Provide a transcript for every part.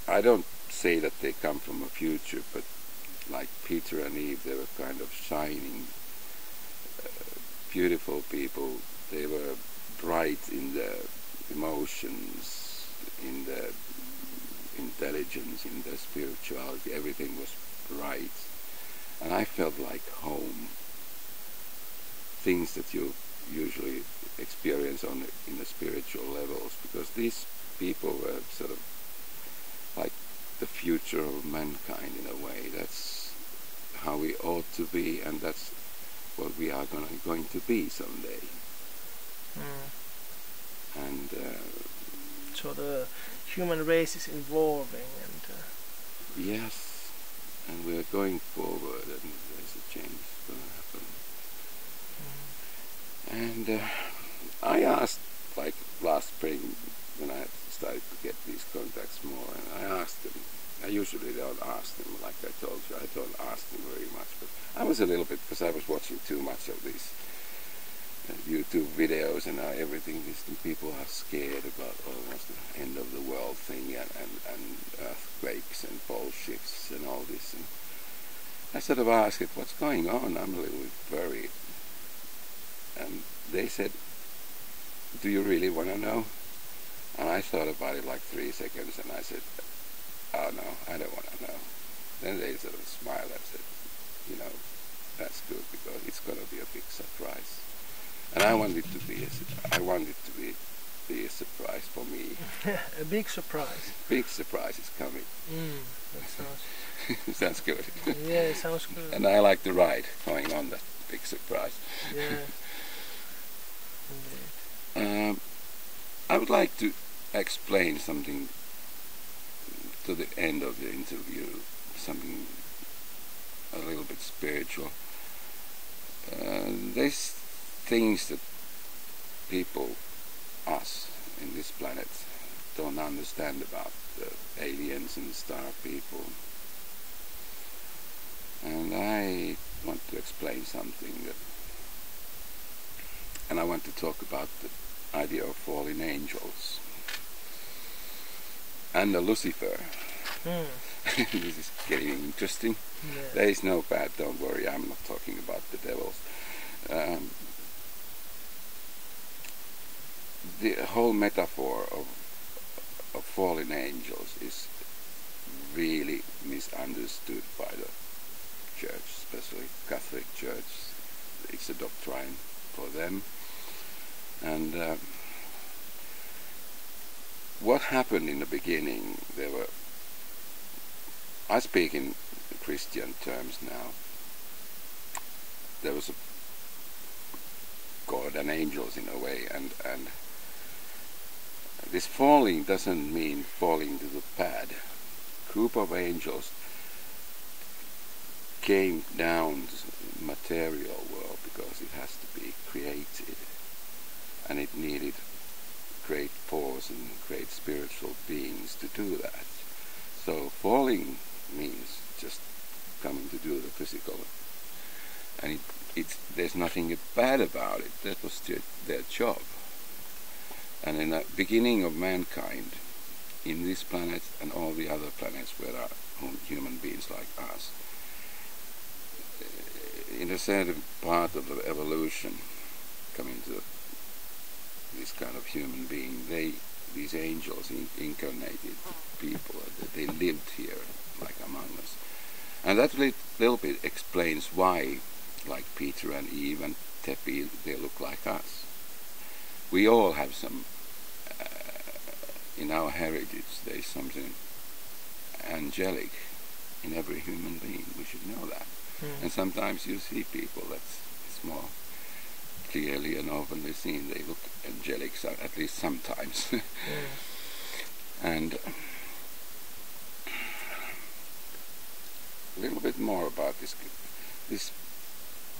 I don't say that they come from a future, but like Peter and Eve, they were kind of shining, beautiful people. They were bright in their emotions, in their intelligence, in their spirituality. Everything was bright, and I felt like home. Things that you usually experience in the spiritual levels, because these people were sort of like the future of mankind in a way. That's how we ought to be, and that's what we are going to be someday. And so the human race is evolving, and yes, and we are going forward, and there's a change going to happen. And I asked, like last spring, when I started to get these contacts more, and I asked them. I usually don't ask them, like I told you. I don't ask them very much, but I was a little bit, because I was watching too much of these YouTube videos and everything. These people are scared about almost the end of the world thing, and earthquakes and pole shifts and all this. And I sort of asked it, what's going on? I'm a little bit worried. And they said, do you really want to know? And I thought about it like 3 seconds, and I said, oh no, I don't want to know. Then they sort of smiled and said, you know, that's good, because it's going to be a big surprise. And I want it to be a surprise for me. A big surprise. Big surprise is coming. That sounds Sounds good. Yeah, it sounds good. And I like the ride going on that big surprise. Yeah. I would like to explain something to the end of the interview, something a little bit spiritual. There's things that people, us in this planet, don't understand about the aliens and star people. And I want to explain something that, and I want to talk about the idea of fallen angels and the Lucifer. This is getting interesting. Yeah. There is no bad, don't worry, I'm not talking about the devils. The whole metaphor of fallen angels is really misunderstood by the church, especially Catholic Church. It's a doctrine for them. And what happened in the beginning, I speak in Christian terms now, there was a God and angels in a way, and this falling doesn't mean falling to the bad. Group of angels came down to the material world because it has to be created, and it needed great force and great spiritual beings to do that. So falling means just coming to do the physical, and there's nothing bad about it. That was their job. And in the beginning of mankind, in this planet and all the other planets where there are human beings like us, in a certain part of the evolution, coming to this kind of human being, these angels incarnated people, they lived here like among us. And that little bit explains why, like Peter and Eve and Tepi, they look like us. We all have some, in our heritage, there's something angelic in every human being. We should know that. And sometimes you see people that's more clearly and openly seen, they look angelic, at least sometimes. And a little bit more about this.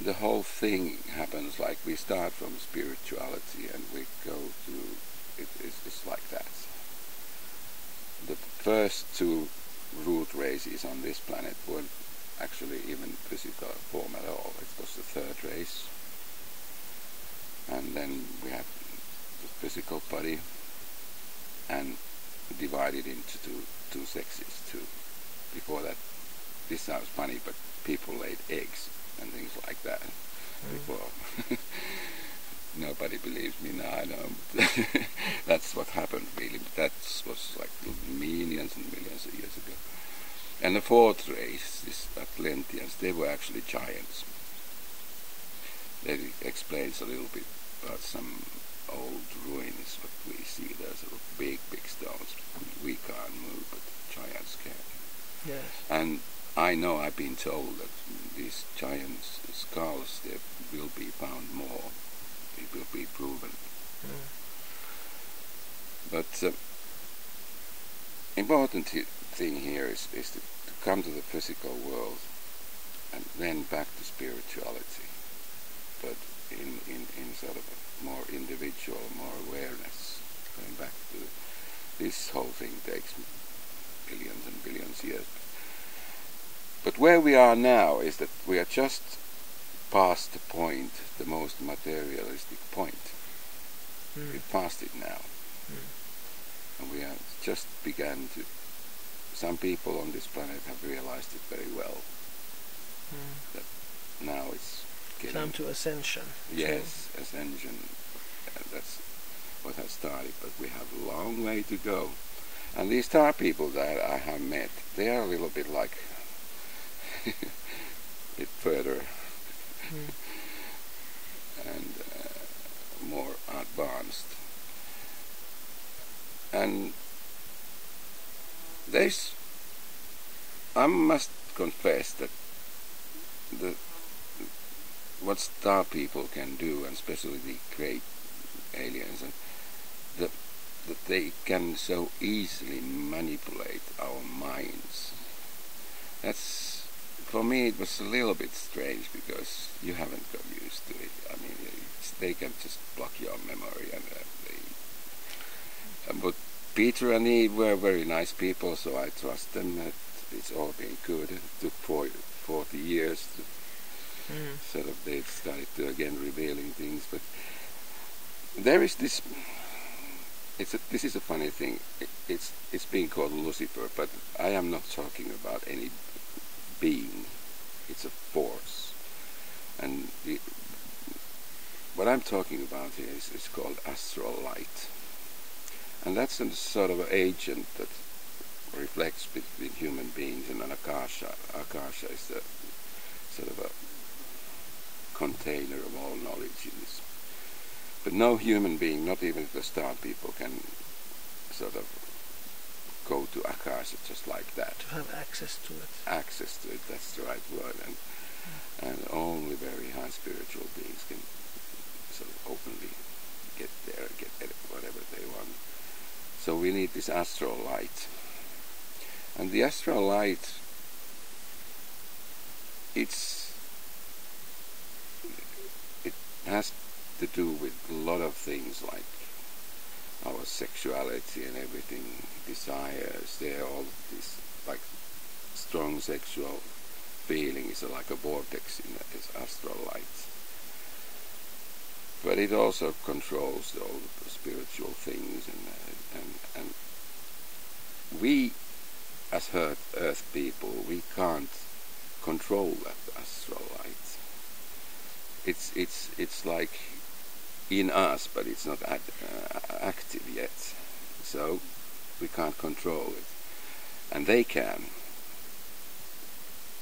The whole thing happens like we start from spirituality and we go to, it's like that. The first two root races on this planet weren't actually even physical form at all. It was the third race. And then we had the physical body, and divided into two sexes too. Before that, this sounds funny, but people laid eggs and things like that before. Nobody believes me now, I know. That's what happened really. That was like millions and millions of years ago. And the fourth race, these Atlanteans, they were actually giants. That explains a little bit about some old ruins, what we see. There's big stones. We can't move, but giants can. Yes. And I know I've been told that these giant skulls, there will be found more. It will be proven. But important thing here is to come to the physical world and then back to spirituality, but in sort of a more individual, more awareness, going back to this whole thing takes billions and billions of years. But where we are now is that we are just past the point, the most materialistic point. We've passed it now. And we have just began to, some people on this planet have realized it very well. That now it's getting... Time to ascension. Yes, ascension. That's what has started, but we have a long way to go. And these star people that I have met, they are a little bit like a bit further and more advanced. And I must confess that what star people can do, and especially the great aliens, and that they can so easily manipulate our minds. That's, for me, it was a little bit strange because you haven't got used to it. I mean, they can just block your memory, and but Peter and Eve were very nice people, so I trust them that it's all been good. It took 40 years to sort of they started to again revealing things, but there is this. This is a funny thing. It's being called Lucifer, but I am not talking about any being. It's a force, and what I'm talking about here is called astral light, and that's a sort of agent that reflects between human beings and an akasha. Akasha is a sort of a container of all knowledge in this. But no human being, not even the star people, can sort of go to Akasha just like that. To have access to it. Access to it, that's the right word. And only very high spiritual beings can sort of openly get there, get whatever they want. So we need this astral light. And the astral light, it has to do with a lot of things like our sexuality and everything, desires. There are all these like strong sexual feelings, like a vortex in this astral light. But it also controls all the spiritual things, and we as Earth people, we can't control that astral light. It's like in us, but it's not active yet, so we can't control it, and they can.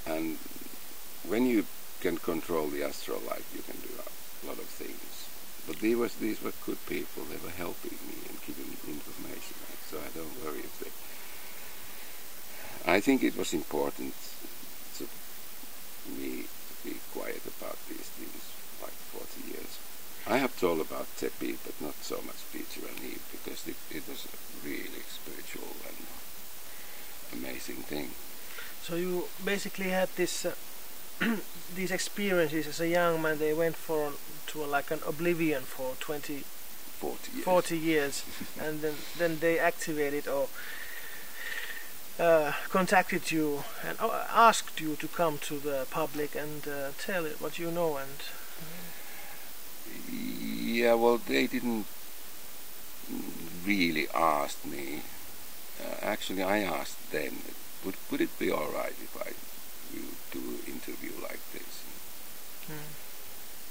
And when you can control the astral light, you can do a lot of things. But these were good people. They were helping me and giving me information, so I don't worry if they. I think it was important to me to be quiet about these things like 40 years. I have told about Tepi, but not so much Peter and Eve, because it was a really spiritual and amazing thing. So you basically had this these experiences as a young man. They went to like an oblivion for 40 years. 40 years. And then they activated or contacted you and asked you to come to the public and tell it what you know. And yeah, well, they didn't really ask me. Actually, I asked them, would it be all right if I do an interview like this?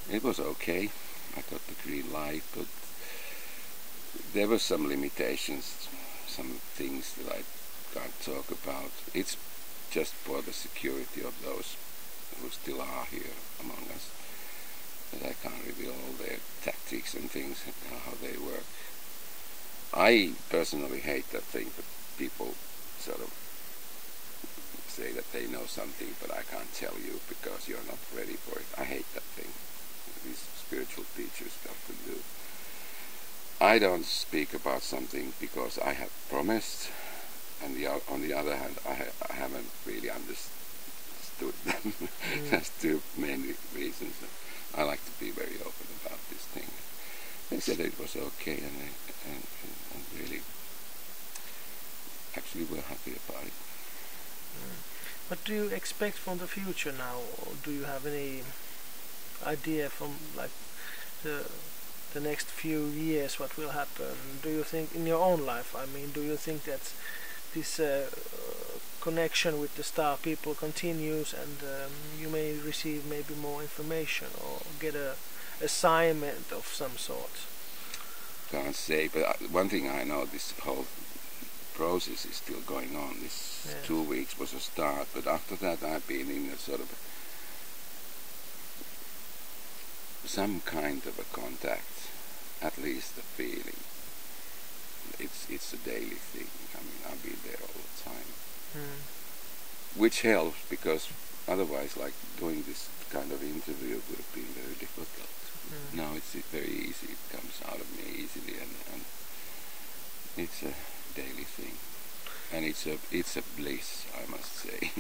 It was okay. I got the green light, but there were some limitations, some things that I can't talk about. It's just for the security of those who still are here among us, that I can't reveal all their tactics and things and how they work. I personally hate that thing that people sort of say that they know something, but I can't tell you because you're not ready for it. I hate that thing. These spiritual teachers often do. I don't speak about something because I have promised, and on the other hand, I haven't really understood them. That's two main reasons. I like to be very open about this thing. They said it was okay, and really, actually, we're happy about it. What do you expect from the future now, or do you have any idea from like the next few years what will happen? Do you think in your own life, I mean, do you think that this connection with the star people continues, and you may receive maybe more information or get a assignment of some sort? Can't say, but one thing I know, this whole process is still going on. This 2 weeks was a start, but after that I've been in a sort of some kind of a contact, at least a feeling. It's a daily thing. I mean, I'll be there all the time, which helps, because otherwise, like doing this kind of interview would have been very difficult. Now it's very easy. It comes out of me easily, and it's a daily thing, and it's a bliss, I must say.